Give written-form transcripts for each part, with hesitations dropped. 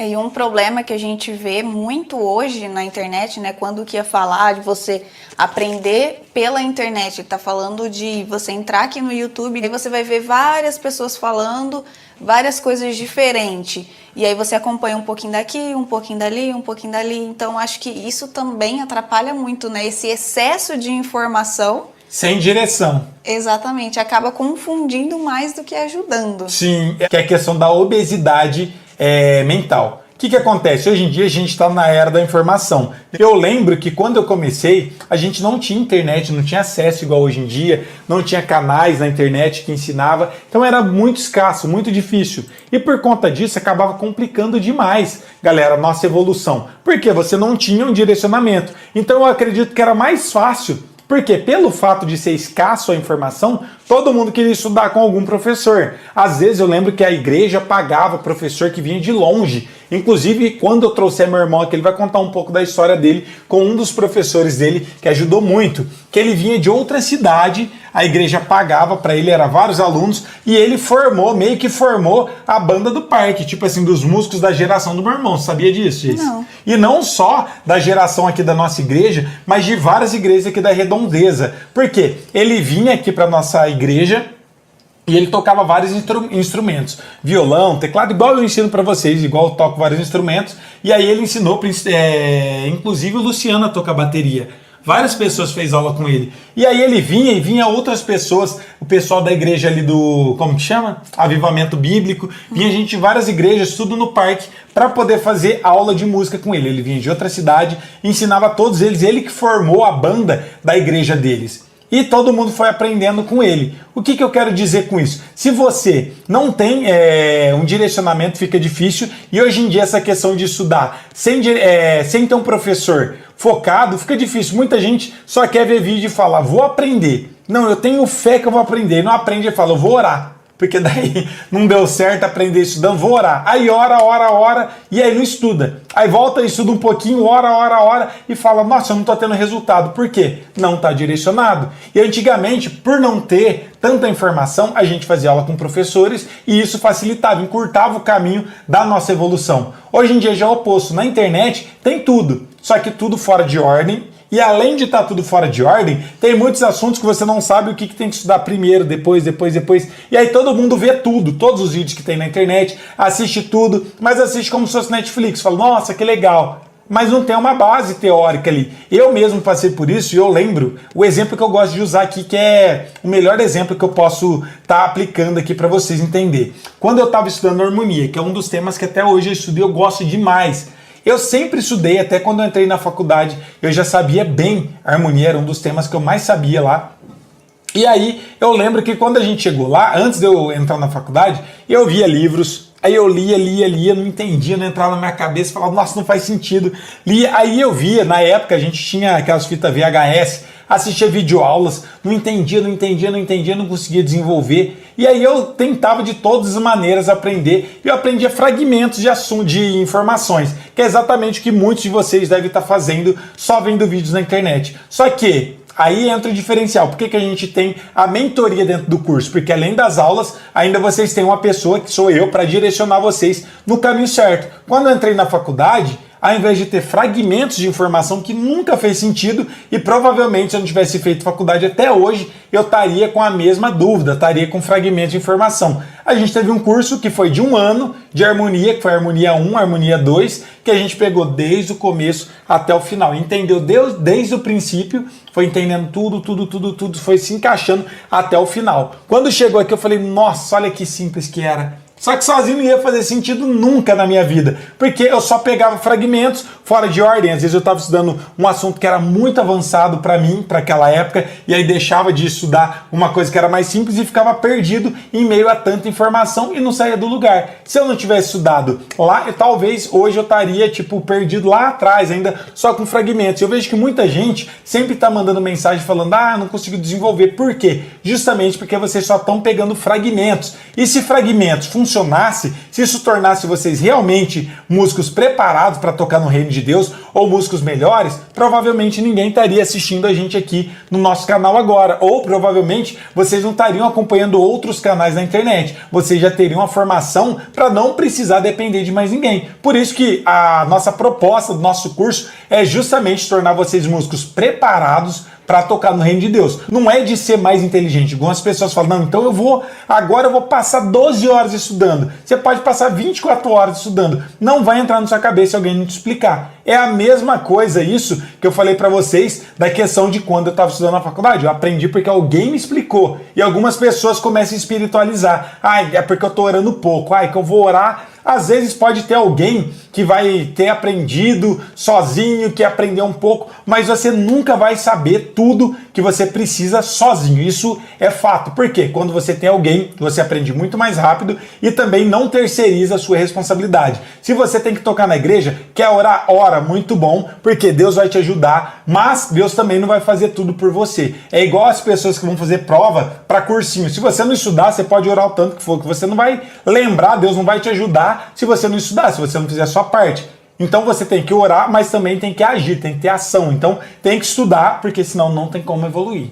E um problema que a gente vê muito hoje na internet, né? Quando que ia falar de você aprender pela internet, ele tá falando de você entrar aqui no YouTube, aí você vai ver várias pessoas falando várias coisas diferentes. E aí você acompanha um pouquinho daqui, um pouquinho dali, um pouquinho dali. Então acho que isso também atrapalha muito, né? Esse excesso de informação. Sem direção. Exatamente, acaba confundindo mais do que ajudando. Sim, que é a questão da obesidade mental. O que acontece? Hoje em dia a gente está na era da informação. Eu lembro que quando eu comecei, a gente não tinha internet, não tinha acesso igual hoje em dia, não tinha canais na internet que ensinava, então era muito escasso, muito difícil. E por conta disso acabava complicando demais, galera, a nossa evolução. Porque você não tinha um direcionamento. Então eu acredito que era mais fácil. Porque pelo fato de ser escasso a informação, todo mundo queria estudar com algum professor. Às vezes eu lembro que a igreja pagava professor que vinha de longe. Inclusive, quando eu trouxer meu irmão aqui, ele vai contar um pouco da história dele com um dos professores dele, que ajudou muito. Que ele vinha de outra cidade, a igreja pagava para ele, eram vários alunos, e ele formou, meio que formou a banda do parque, tipo assim, dos músicos da geração do meu irmão. Você sabia disso, Geice? Não. E não só da geração aqui da nossa igreja, mas de várias igrejas aqui da Redondeza. Por quê? Ele vinha aqui para nossa igreja e ele tocava vários instrumentos. Violão, teclado, igual eu ensino para vocês, igual eu toco vários instrumentos. E aí ele ensinou, inclusive o Luciano a tocar bateria. Várias pessoas fez aula com ele. E aí ele vinha e vinha outras pessoas, o pessoal da igreja ali do, como que chama? Avivamento Bíblico. Vinha gente de várias igrejas, tudo no parque, para poder fazer aula de música com ele. Ele vinha de outra cidade, ensinava a todos eles, ele que formou a banda da igreja deles. E todo mundo foi aprendendo com ele. O que eu quero dizer com isso? Se você não tem um direcionamento, fica difícil. E hoje em dia essa questão de estudar sem ter um professor focado, fica difícil. Muita gente só quer ver vídeo e falar, vou aprender. Não, eu tenho fé que eu vou aprender. Não aprende e fala, eu vou orar. Porque daí não deu certo aprender estudando, vou orar. Aí ora, e aí não estuda. Aí volta, estuda um pouquinho, ora, e fala, nossa, eu não tô tendo resultado. Por quê? Não tá direcionado. E antigamente, por não ter tanta informação, a gente fazia aula com professores e isso facilitava, encurtava o caminho da nossa evolução. Hoje em dia já é o oposto. Na internet tem tudo, só que tudo fora de ordem. E além de estar tudo fora de ordem, tem muitos assuntos que você não sabe o que tem que estudar primeiro, depois. E aí todo mundo vê tudo, todos os vídeos que tem na internet, assiste tudo, mas assiste como se fosse Netflix. Fala, nossa, que legal. Mas não tem uma base teórica ali. Eu mesmo passei por isso e eu lembro o exemplo que eu gosto de usar aqui, que é o melhor exemplo que eu posso estar aplicando aqui para vocês entenderem. Quando eu estava estudando harmonia, que é um dos temas que até hoje eu estudo e eu gosto demais. Eu sempre estudei, até quando eu entrei na faculdade, eu já sabia bem a harmonia, era um dos temas que eu mais sabia lá. E aí eu lembro que quando a gente chegou lá, antes de eu entrar na faculdade, eu via livros, aí eu lia, não entendia, não entrava na minha cabeça, falava, nossa, não faz sentido. Lia, aí eu via, na época a gente tinha aquelas fitas VHS, assistia videoaulas, não entendia, não conseguia desenvolver. E aí eu tentava de todas as maneiras aprender, e eu aprendia fragmentos de informações, que é exatamente o que muitos de vocês devem estar fazendo só vendo vídeos na internet. Só que aí entra o diferencial. Por que a gente tem a mentoria dentro do curso? Porque além das aulas, ainda vocês têm uma pessoa, que sou eu, para direcionar vocês no caminho certo. Quando eu entrei na faculdade, ao invés de ter fragmentos de informação que nunca fez sentido, e provavelmente se eu não tivesse feito faculdade até hoje, eu estaria com a mesma dúvida, estaria com fragmentos de informação. A gente teve um curso que foi de 1 ano de harmonia, que foi a harmonia 1, a harmonia 2, que a gente pegou desde o começo até o final. Entendeu desde o princípio, foi entendendo tudo, foi se encaixando até o final. Quando chegou aqui eu falei, nossa, olha que simples que era. Só que sozinho não ia fazer sentido nunca na minha vida, porque eu só pegava fragmentos fora de ordem. Às vezes eu estava estudando um assunto que era muito avançado para mim, para aquela época, e aí deixava de estudar uma coisa que era mais simples e ficava perdido em meio a tanta informação e não saía do lugar. Se eu não tivesse estudado lá, talvez hoje eu estaria perdido lá atrás, ainda só com fragmentos. Eu vejo que muita gente sempre está mandando mensagem falando, não consigo desenvolver. Por quê? Justamente porque vocês só estão pegando fragmentos. E se fragmentos funcionam funcionasse, se isso tornasse vocês realmente músicos preparados para tocar no reino de Deus ou músicos melhores, provavelmente ninguém estaria assistindo a gente aqui no nosso canal agora, ou provavelmente vocês não estariam acompanhando outros canais na internet. Vocês já teriam a formação para não precisar depender de mais ninguém. Por isso que a nossa proposta do nosso curso é justamente tornar vocês músicos preparados para tocar no reino de Deus. Não é de ser mais inteligente. Algumas pessoas falam, não, então agora eu vou passar 12 horas estudando. Você pode passar 24 horas estudando. Não vai entrar na sua cabeça se alguém não te explicar. É a mesma coisa isso que eu falei para vocês da questão de quando eu estava estudando na faculdade. Eu aprendi porque alguém me explicou. E algumas pessoas começam a espiritualizar. Ai, é porque eu tô orando pouco. Ai, que eu vou orar. Às vezes pode ter alguém que vai ter aprendido sozinho, que aprendeu um pouco, mas você nunca vai saber tudo que você precisa sozinho. Isso é fato. Por quê? Quando você tem alguém, você aprende muito mais rápido e também não terceiriza a sua responsabilidade. Se você tem que tocar na igreja, quer orar? Ora, muito bom, porque Deus vai te ajudar, mas Deus também não vai fazer tudo por você. É igual as pessoas que vão fazer prova para cursinho. Se você não estudar, você pode orar o tanto que for, que você não vai lembrar, Deus não vai te ajudar se você não estudar, se você não fizer a sua parte. Então você tem que orar, mas também tem que agir, tem que ter ação. Então tem que estudar, porque senão não tem como evoluir.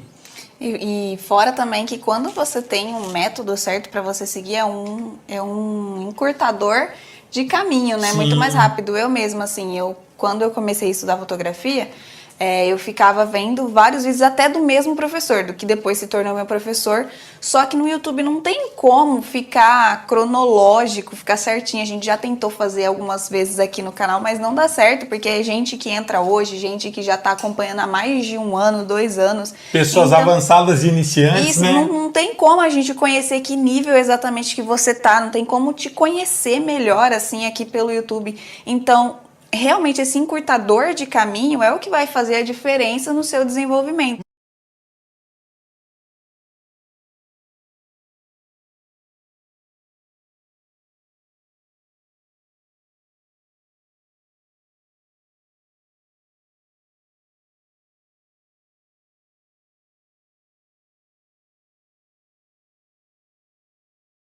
E fora também que quando você tem um método certo para você seguir, é um encurtador de caminho, né? Sim. Muito mais rápido. Eu mesma, assim, quando eu comecei a estudar fotografia, eu ficava vendo vários vídeos até do mesmo professor, do que depois se tornou meu professor. Só que no YouTube não tem como ficar cronológico, ficar certinho. A gente já tentou fazer algumas vezes aqui no canal, mas não dá certo, porque é gente que entra hoje, gente que já está acompanhando há mais de 1 ano, 2 anos. Pessoas então, avançadas e iniciantes, isso, né? Não tem como a gente conhecer que nível exatamente que você tá, não tem como te conhecer melhor assim aqui pelo YouTube. Então, realmente esse encurtador de caminho é o que vai fazer a diferença no seu desenvolvimento.